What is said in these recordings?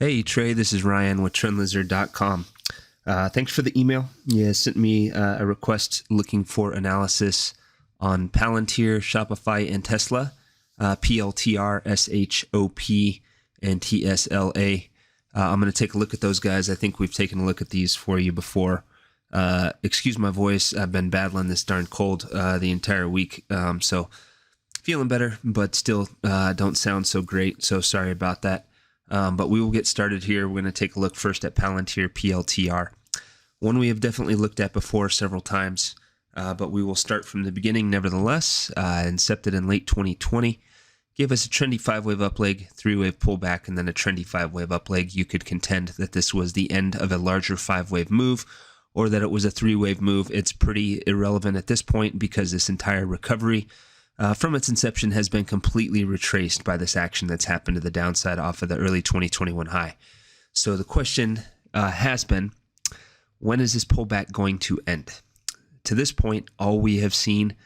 Hey Trey, this is Ryan with TrendLizard.com. Thanks for the email. You sent me a request looking for analysis on Palantir, Shopify, and Tesla, PLTR, SHOP, and TSLA. I'm going to take a look at those guys. I think we've taken a look at these for you before. Excuse my voice. I've been battling this darn cold the entire week, so feeling better, but still don't sound so great, so sorry about that. But we will get started here. We're going to take a look first at Palantir PLTR. One we have definitely looked at before several times, but we will start from the beginning nevertheless. Incepted in late 2020, gave us a trendy 5-wave up leg, 3-wave pullback, and then a trendy 5-wave up leg. You could contend that this was the end of a larger 5-wave move, or that it was a 3-wave move. It's pretty irrelevant at this point because this entire recovery from its inception has been completely retraced by this action that's happened to the downside off of the early 2021 high. So the question has been, when is this pullback going to end? To this point, all we have seen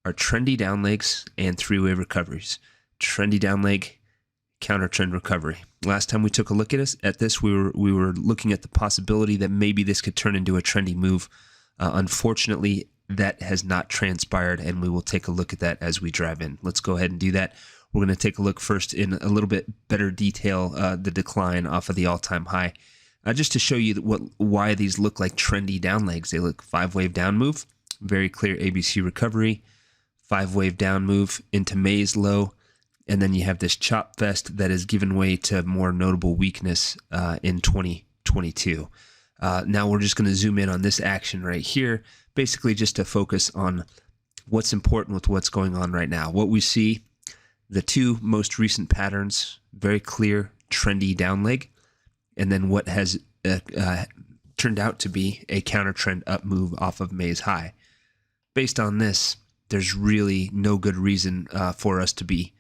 are trendy down legs and 3-wave recoveries. Trendy down leg, counter trend recovery. Last time we took a look at this, we were looking at the possibility that maybe this could turn into a trendy move. Unfortunately, that has not transpired, and we will take a look at that as we drive in. Let's go ahead and do that. We're going to take a look first in a little bit better detail, the decline off of the all-time high, just to show you why these look like trendy down legs. They look 5-wave down move, very clear ABC recovery, 5-wave down move into May's low, and then you have this chop fest that has given way to more notable weakness in 2022. Now we're just going to zoom in on this action right here, basically just to focus on what's important with what's going on right now. What we see, the two most recent patterns, very clear, trendy down leg, and then what has turned out to be a counter trend up move off of May's high. Based on this, there's really no good reason for us to be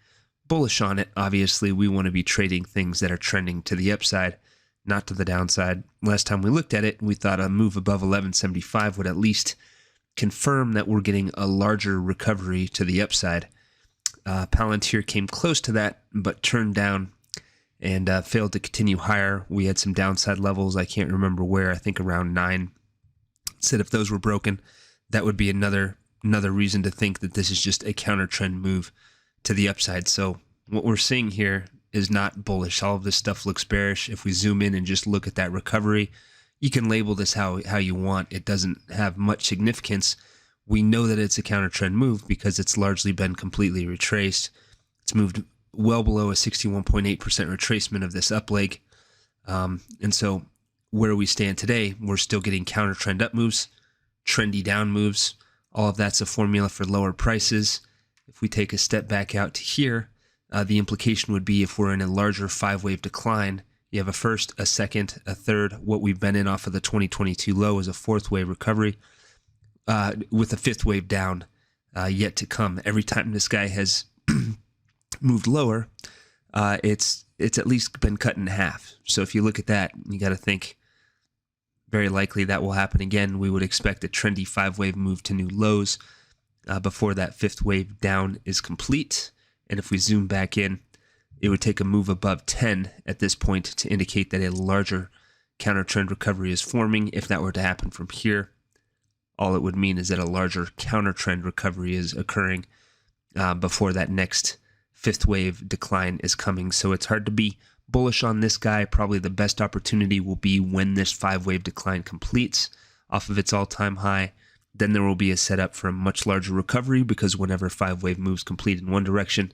bullish on it. Obviously, we want to be trading things that are trending to the upside, not to the downside. Last time we looked at it, we thought a move above 1175 would at least confirm that we're getting a larger recovery to the upside. Palantir came close to that, but turned down and failed to continue higher. We had some downside levels. I can't remember where. I think around 9. Said if those were broken, that would be another reason to think that this is just a counter trend move to the upside. So what we're seeing here is not bullish. All of this stuff looks bearish. If we zoom in and just look at that recovery, you can label this how you want. It doesn't have much significance. We know that it's a counter trend move because it's largely been completely retraced. It's moved well below a 61.8% retracement of this up leg. And so where we stand today, we're still getting counter trend up moves, trendy down moves. All of that's a formula for lower prices. If we take a step back out to here, the implication would be if we're in a larger 5-wave decline, you have a first, a second, a third. What we've been in off of the 2022 low is a 4th-wave recovery with a 5th wave down yet to come. Every time this guy has moved lower, it's at least been cut in half. So if you look at that, you got to think very likely that will happen again. We would expect a trendy 5-wave move to new lows before that 5th wave down is complete. And if we zoom back in, it would take a move above 10 at this point to indicate that a larger counter trend recovery is forming. If that were to happen from here, all it would mean is that a larger counter trend recovery is occurring before that next 5th wave decline is coming. So it's hard to be bullish on this guy. Probably the best opportunity will be when this 5-wave decline completes off of its all-time high. Then there will be a setup for a much larger recovery because whenever 5-wave moves complete in one direction,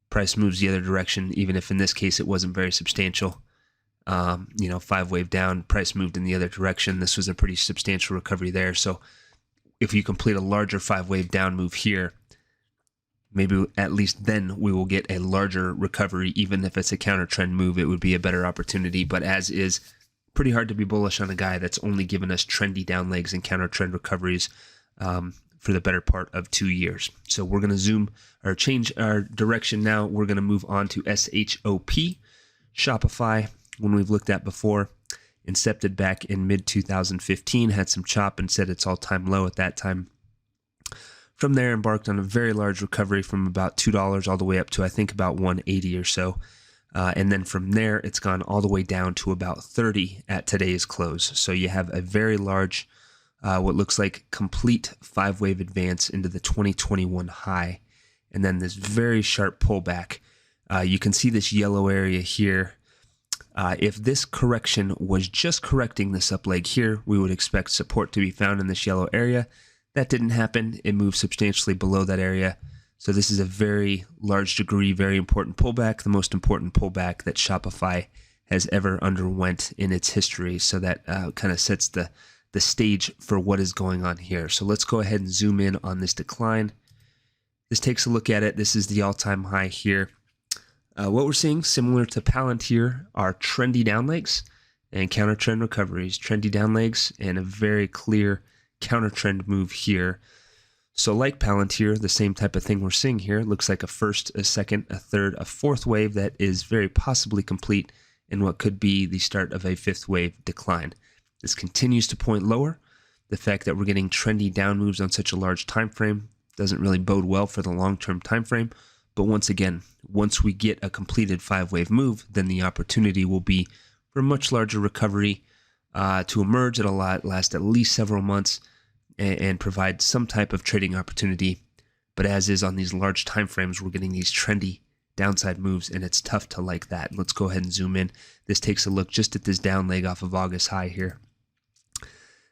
price moves the other direction, even if in this case it wasn't very substantial. 5-wave down, price moved in the other direction. This was a pretty substantial recovery there. So if you complete a larger 5-wave down move here, maybe at least then we will get a larger recovery. Even if it's a counter trend move, it would be a better opportunity. But as is, pretty hard to be bullish on a guy that's only given us trendy down legs and counter trend recoveries for the better part of 2 years. So we're going to zoom or change our direction now. We're going to move on to SHOP, Shopify, one we've looked at before. Incepted back in mid-2015, had some chop and set its all-time low at that time. From there, embarked on a very large recovery from about $2 all the way up to, I think, about $180 or so. And then from there, it's gone all the way down to about 30 at today's close. So you have a very large, what looks like complete 5-wave advance into the 2021 high. And then this very sharp pullback. You can see this yellow area here. If this correction was just correcting this up leg here, we would expect support to be found in this yellow area. That didn't happen. It moved substantially below that area. So this is a very large degree, very important pullback, the most important pullback that Shopify has ever underwent in its history. So that kind of sets the stage for what is going on here. So let's go ahead and zoom in on this decline. This takes a look at it. This is the all-time high here. What we're seeing, similar to Palantir, are trendy down legs and counter trend recoveries. Trendy down legs and a very clear counter trend move here. So like Palantir, the same type of thing we're seeing here. It looks like a first, a second, a third, a fourth wave that is very possibly complete in what could be the start of a fifth wave decline. This continues to point lower. The fact that we're getting trendy down moves on such a large time frame doesn't really bode well for the long-term time frame. But once again, once we get a completed 5-wave move, then the opportunity will be for a much larger recovery to emerge. It'll last at least several months and provide some type of trading opportunity. But as is on these large time frames, we're getting these trendy downside moves, and it's tough to like that. Let's go ahead and zoom in. This takes a look just at this down leg off of August high here.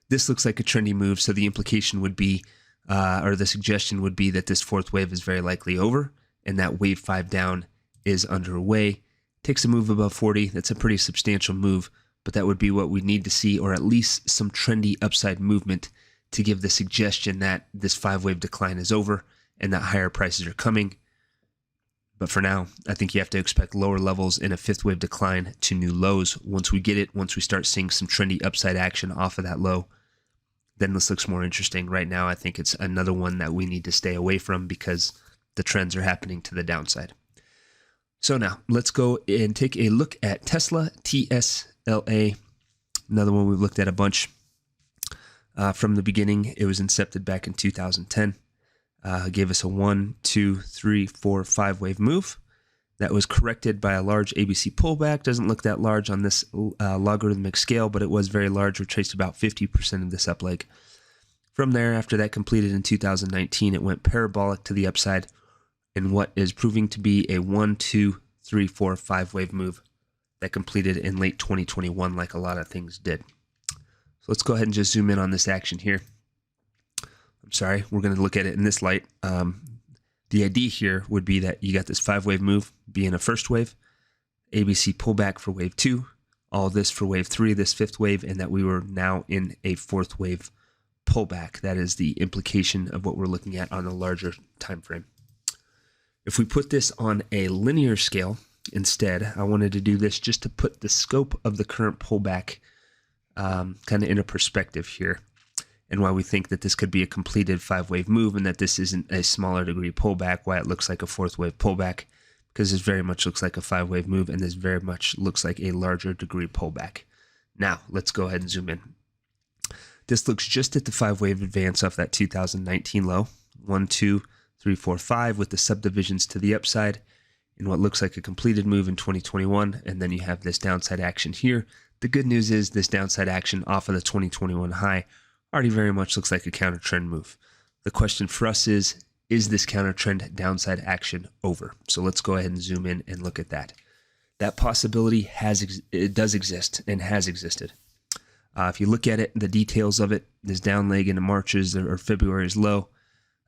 This looks like a trendy move, so the implication would be, or the suggestion would be that this fourth wave is very likely over, and that wave 5 down is underway. Takes a move above 40. That's a pretty substantial move, but that would be what we need to see, or at least some trendy upside movement to give the suggestion that this 5-wave decline is over and that higher prices are coming. But for now, I think you have to expect lower levels in a 5th wave decline to new lows. Once we get it, once we start seeing some trendy upside action off of that low, then this looks more interesting. Right now, I think it's another one that we need to stay away from because the trends are happening to the downside. So now let's go and take a look at Tesla, TSLA, another one we've looked at a bunch. From the beginning, it was incepted back in 2010. Gave us a 1, 2, 3, 4, 5-wave move. That was corrected by a large ABC pullback. Doesn't look that large on this logarithmic scale, but it was very large. Retraced about 50% of this up leg. From there, after that completed in 2019, it went parabolic to the upside in what is proving to be a 1, 2, 3, 4, 5-wave move that completed in late 2021 like a lot of things did. So let's go ahead and just zoom in on this action here. I'm sorry, we're going to look at it in this light. The idea here would be that you got this 5-wave move being a first wave, ABC pullback for wave 2, all this for wave 3, this 5th wave, and that we were now in a 4th wave pullback. That is the implication of what we're looking at on a larger time frame. If we put this on a linear scale instead, I wanted to do this just to put the scope of the current pullback kind of in a perspective here, and why we think that this could be a completed 5-wave move and that this isn't a smaller degree pullback, why it looks like a 4th wave pullback, because this very much looks like a 5-wave move and this very much looks like a larger degree pullback. Now, let's go ahead and zoom in. This looks just at the 5-wave advance off that 2019 low, 1, 2, 3, 4, 5, with the subdivisions to the upside in what looks like a completed move in 2021, and then you have this downside action here. The good news is this downside action off of the 2021 high already very much looks like a counter trend move. The question for us is this counter trend downside action over? So let's go ahead and zoom in and look at that. That possibility does exist and has existed. If you look at it, the details of it, this down leg into March's or February's low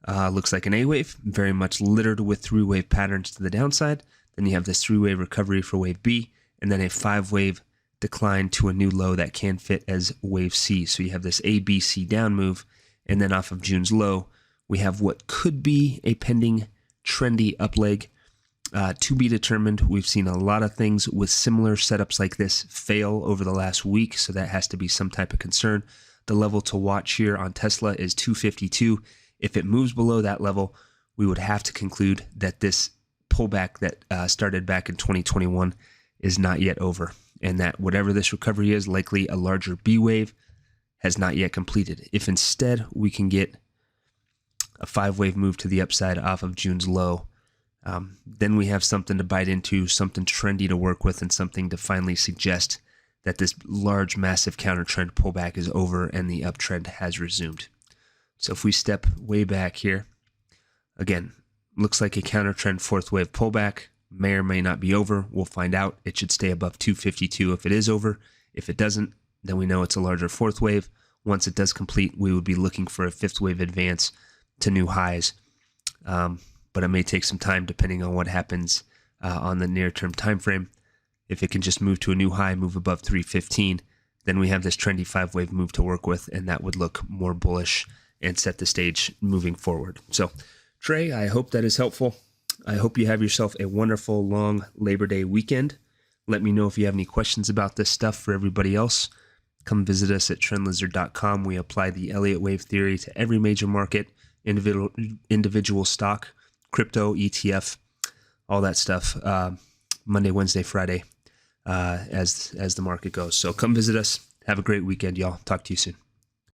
looks like an A wave, very much littered with 3-wave patterns to the downside. Then you have this 3-wave recovery for wave B, and then a 5-wave decline to a new low that can fit as wave C. So you have this A, B, C down move, and then off of June's low, we have what could be a pending trendy up leg to be determined. We've seen a lot of things with similar setups like this fail over the last week, so that has to be some type of concern. The level to watch here on Tesla is 252. If it moves below that level, we would have to conclude that this pullback that started back in 2021 is not yet over, and that whatever this recovery is, likely a larger B wave, has not yet completed. If instead we can get a 5-wave move to the upside off of June's low, Then we have something to bite into, something trendy to work with, and something to finally suggest that this large, massive counter trend pullback is over and the uptrend has resumed. So if we step way back here, again, looks like a counter trend fourth wave pullback, may or may not be over. We'll find out. It should stay above 252 if it is over. If it doesn't, then we know it's a larger fourth wave. Once it does complete, we would be looking for a fifth wave advance to new highs. But it may take some time depending on what happens on the near-term time frame. If it can just move to a new high, move above 315, then we have this trendy five-wave move to work with, and that would look more bullish and set the stage moving forward. So, Trey, I hope that is helpful. I hope you have yourself a wonderful, long Labor Day weekend. Let me know if you have any questions about this stuff for everybody else. Come visit us at TrendLizard.com. We apply the Elliott Wave Theory to every major market, individual stock, crypto, ETF, all that stuff, Monday, Wednesday, Friday, as the market goes. So come visit us. Have a great weekend, y'all. Talk to you soon.